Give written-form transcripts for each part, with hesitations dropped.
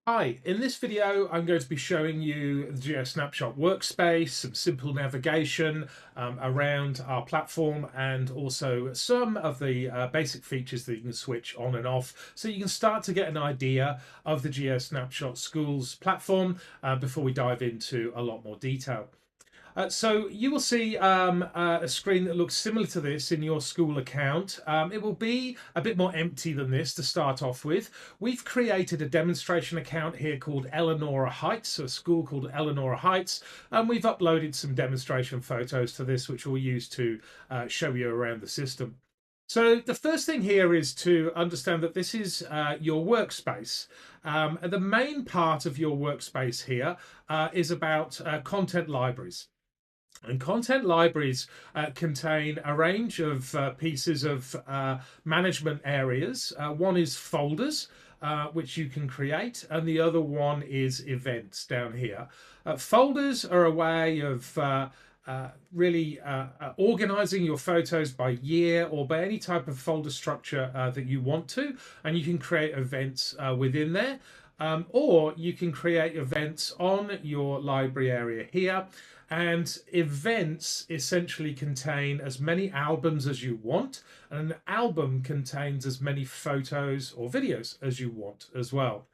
Hi, in this video I'm going to be showing you the GeoSnapShot workspace, some simple navigation around our platform, and also some of the basic features that you can switch on and off so you can start to get an idea of the GeoSnapShot Schools platform before we dive into a lot more detail. So you will see a screen that looks similar to this in your school account. It will be a bit more empty than this to start off with. We've created a demonstration account here called Eleanor Heights, so a school called Eleanor Heights, and we've uploaded some demonstration photos to this, which we'll use to show you around the system. So the first thing here is to understand that this is your workspace. And the main part of your workspace here is about content libraries. And content libraries contain a range of pieces of management areas. One is folders, which you can create, and the other one is events down here. Folders are a way of really organizing your photos by year or by any type of folder structure that you want to, and you can create events within there. Or you can create events on your library area here, and events essentially contain as many albums as you want, and an album contains as many photos or videos as you want as well.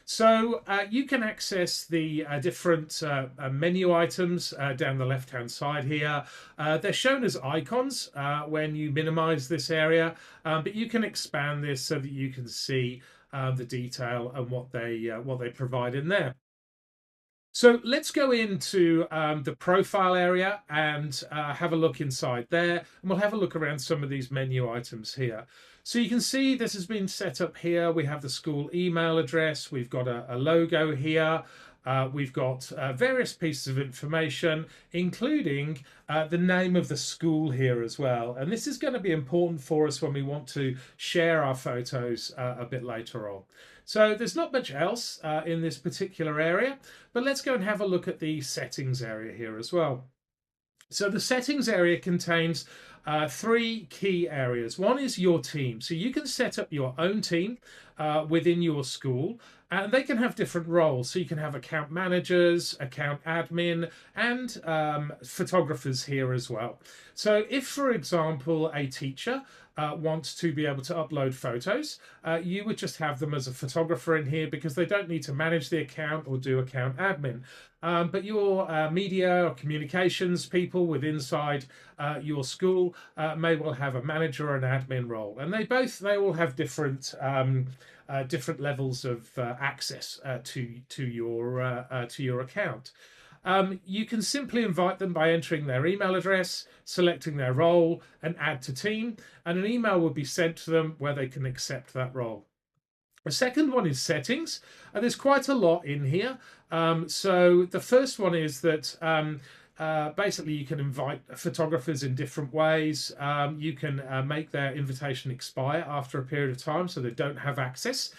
So you can access the different menu items down the left hand side here. They're shown as icons when you minimize this area, but you can expand this so that you can see the detail and what they provide in there. So let's go into the profile area and have a look inside there, and we'll have a look around some of these menu items here. So you can see this has been set up here. We have the school email address. We've got a logo here. We've got various pieces of information, including the name of the school here as well. And this is going to be important for us when we want to share our photos a bit later on. So there's not much else in this particular area, but let's go and have a look at the settings area here as well. So the settings area contains three key areas. One is your team. So you can set up your own team within your school, and they can have different roles. So you can have account managers, account admin, and photographers here as well. So if, for example, a teacher wants to be able to upload photos, you would just have them as a photographer in here because they don't need to manage the account or do account admin. But your media or communications people with inside your school may well have a manager or an admin role, and they all have different different levels of access to your account. You can simply invite them by entering their email address, selecting their role, and add to team, and an email will be sent to them where they can accept that role. The second one is settings, and there's quite a lot in here. So the first one is that basically you can invite photographers in different ways. You can make their invitation expire after a period of time so they don't have access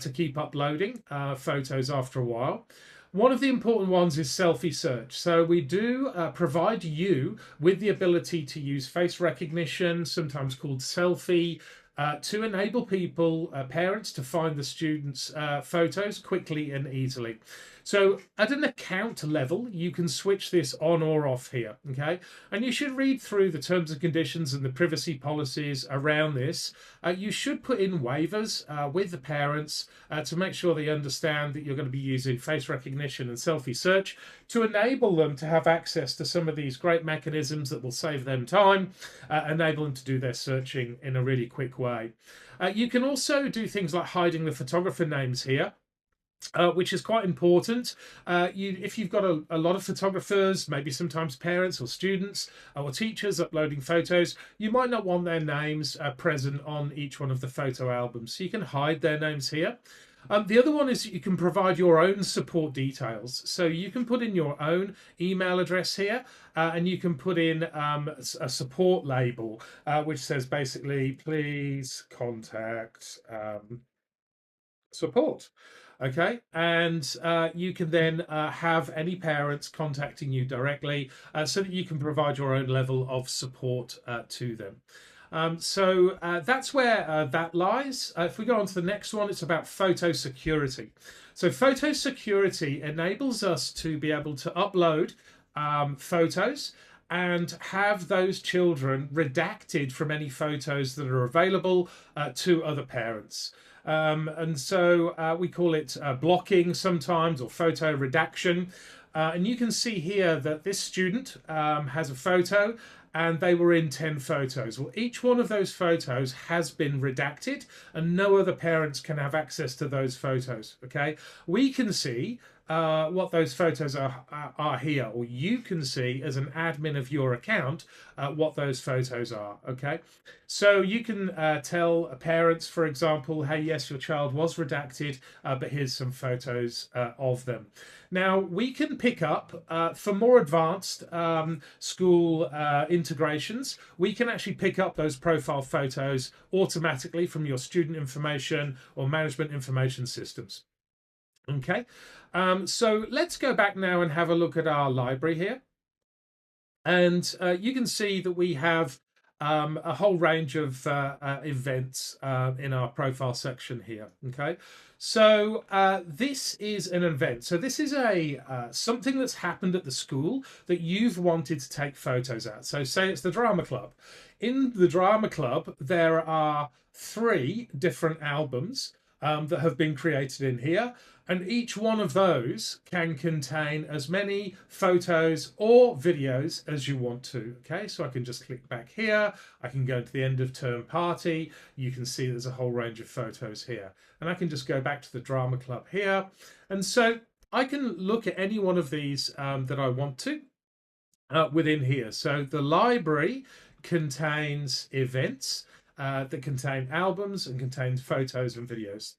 to keep uploading photos after a while. One of the important ones is selfie search. So we do provide you with the ability to use face recognition, sometimes called selfie, to enable people, parents, to find the students' photos quickly and easily. So at an account level, you can switch this on or off here, okay? And you should read through the terms and conditions and the privacy policies around this. You should put in waivers with the parents to make sure they understand that you're going to be using face recognition and selfie search to enable them to have access to some of these great mechanisms that will save them time, enable them to do their searching in a really quick way. You can also do things like hiding the photographer names here. Which is quite important. If you've got a lot of photographers, maybe sometimes parents or students or teachers uploading photos, you might not want their names present on each one of the photo albums. So you can hide their names here. The other one is you can provide your own support details. So you can put in your own email address here, and you can put in a support label, which says basically, please contact support. Okay, and you can then have any parents contacting you directly so that you can provide your own level of support to them. That's where that lies. If we go on to the next one, it's about photo security. So photo security enables us to be able to upload photos and have those children redacted from any photos that are available to other parents. We call it blocking sometimes, or photo redaction. And you can see here that this student has a photo and they were in 10 photos. Well, each one of those photos has been redacted and no other parents can have access to those photos. Okay, we can see what those photos are here, or you can see as an admin of your account what those photos are. Okay, so you can tell parents, for example, hey, yes, your child was redacted, but here's some photos of them. Now, we can pick up, for more advanced school integrations, we can actually pick up those profile photos automatically from your student information or management information systems. Okay, so let's go back now and have a look at our library here. And you can see that we have a whole range of events in our profile section here. Okay, so this is an event. So this is a something that's happened at the school that you've wanted to take photos at. So say it's the drama club. In the drama club, there are 3 different albums that have been created in here. And each one of those can contain as many photos or videos as you want to. Okay, so I can just click back here. I can go to the end of term party. You can see there's a whole range of photos here. And I can just go back to the drama club here. And so I can look at any one of these that I want to within here. So the library contains events that contain albums and contains photos and videos.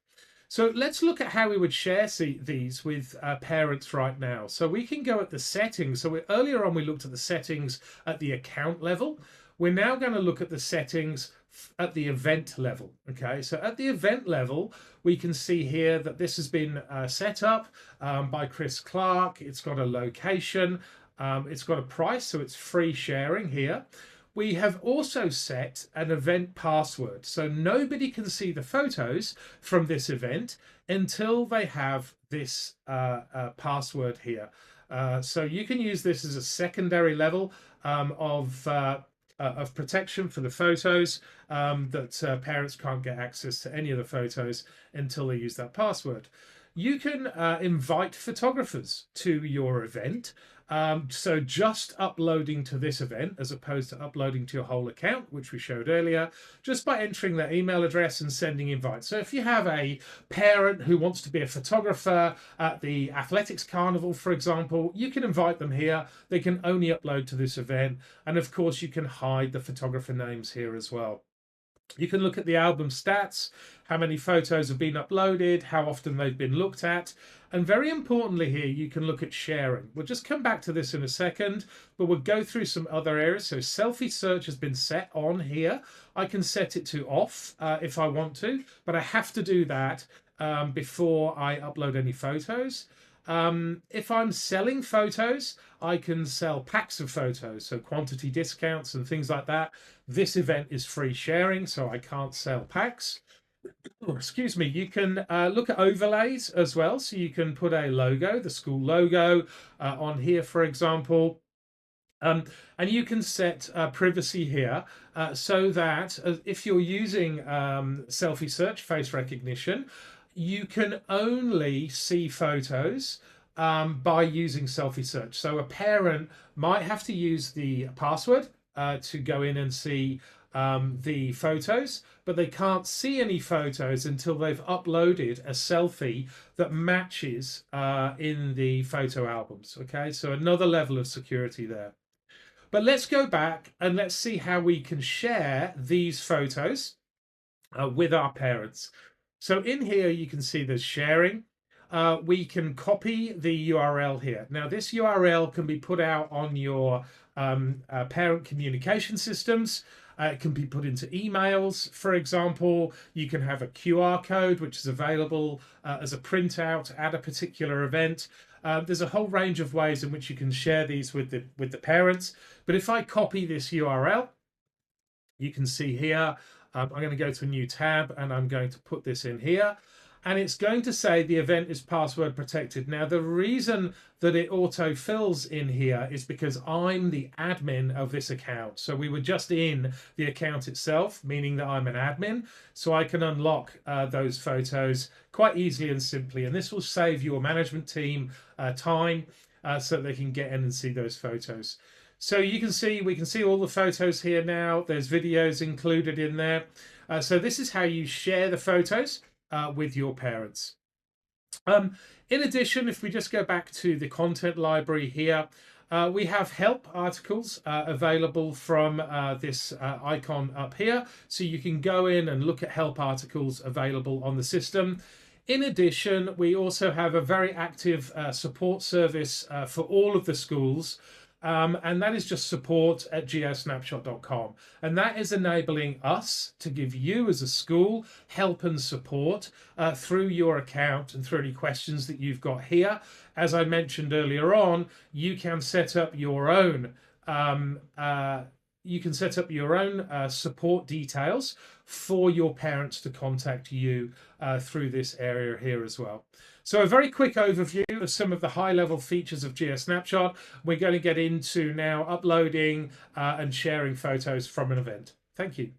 So let's look at how we would share these with parents right now. So we can go at the settings. So earlier on, we looked at the settings at the account level. We're now going to look at the settings at the event level. Okay, so at the event level, we can see here that this has been set up by Chris Clark. It's got a location. It's got a price, so it's free sharing here. We have also set an event password, so nobody can see the photos from this event until they have this password here. So you can use this as a secondary level of protection for the photos, that parents can't get access to any of the photos until they use that password. You can invite photographers to your event. So just uploading to this event as opposed to uploading to your whole account, which we showed earlier, just by entering their email address and sending invites. So if you have a parent who wants to be a photographer at the athletics carnival, for example, you can invite them here. They can only upload to this event. And of course, you can hide the photographer names here as well. You can look at the album stats, how many photos have been uploaded, how often they've been looked at, and very importantly here, you can look at sharing. We'll just come back to this in a second, but we'll go through some other areas. So selfie search has been set on here. I can set it to off if I want to, but I have to do that before I upload any photos. If I'm selling photos, I can sell packs of photos, so quantity discounts and things like that. This event is free sharing, so I can't sell packs. Oh, excuse me. You can look at overlays as well, so you can put a logo, the school logo, on here, for example. And you can set privacy here so that if you're using selfie search, face recognition, you can only see photos by using selfie search. So a parent might have to use the password to go in and see the photos, but they can't see any photos until they've uploaded a selfie that matches in the photo albums. Okay, so another level of security there. But let's go back and let's see how we can share these photos with our parents. So in here, you can see there's sharing. We can copy the URL here. Now, this URL can be put out on your parent communication systems. It can be put into emails, for example. You can have a QR code, which is available as a printout at a particular event. There's a whole range of ways in which you can share these with the parents. But if I copy this URL, You can see here, I'm going to go to a new tab and I'm going to put this in here. And it's going to say the event is password protected. Now, the reason that it auto fills in here is because I'm the admin of this account. So we were just in the account itself, meaning that I'm an admin. So I can unlock those photos quite easily and simply. And this will save your management team time so they can get in and see those photos. So you can see, we can see all the photos here now. There's videos included in there. So this is how you share the photos with your parents. In addition, if we just go back to the content library here, we have help articles available from this icon up here. So you can go in and look at help articles available on the system. In addition, we also have a very active support service for all of the schools. And that is just support@geosnapshot.com. And that is enabling us to give you as a school help and support through your account and through any questions that you've got here. As I mentioned earlier on, you can set up your own support details for your parents to contact you through this area here as well. So a very quick overview of some of the high-level features of GeoSnapShot. We're going to get into now uploading and sharing photos from an event. Thank you.